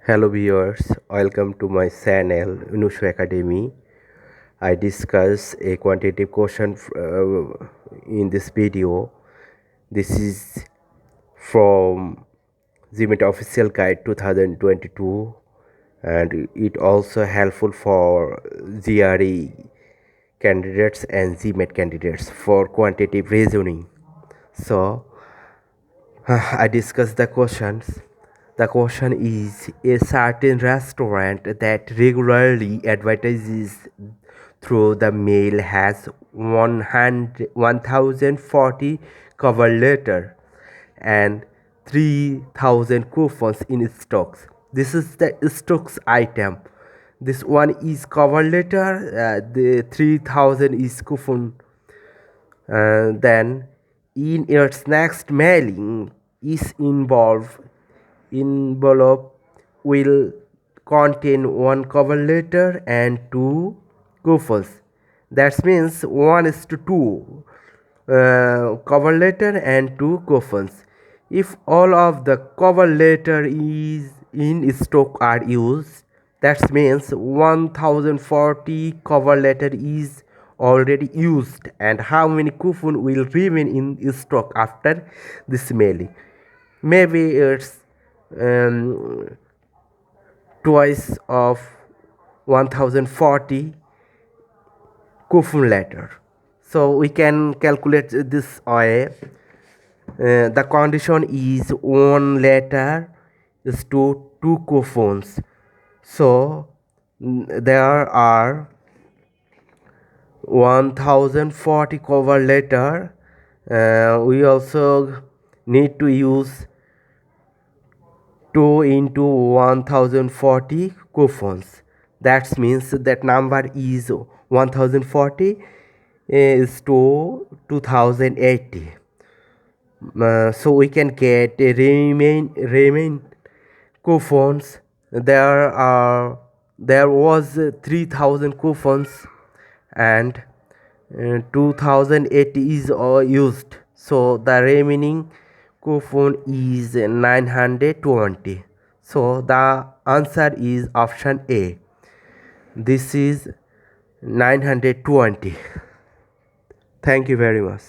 Hello viewers, welcome to my channel Unushu Academy. I discuss a quantitative question in this video. This is from GMAT official guide 2022 and it also helpful for GRE candidates and GMAT candidates for quantitative reasoning. So I discuss the questions. The question is a certain restaurant that regularly advertises through the mail has 1040 cover letter and 3000 coupons in stocks. This is the stocks item. This one is cover letter, the 3000 is coupon. Then in its next mailing is envelope will contain one cover letter and two coupons. That means 1:2 cover letter and two coupons. If all of the cover letter is in stock are used, that means 1040 cover letter is already used, and how many coupon will remain in stock after this mailing. Maybe it's um, twice of 1040 coupon letter. So we can calculate this way. The condition is one letter is to two coupons. So there are 1040 cover letter. We also need to use 2 into 1040 coupons. That means that number is 1040 is to 2080. So we can get a remain coupons. There was 3000 coupons and 2080 is used, so the remaining coupon is 920. So the answer is option A. This is 920. Thank you very much.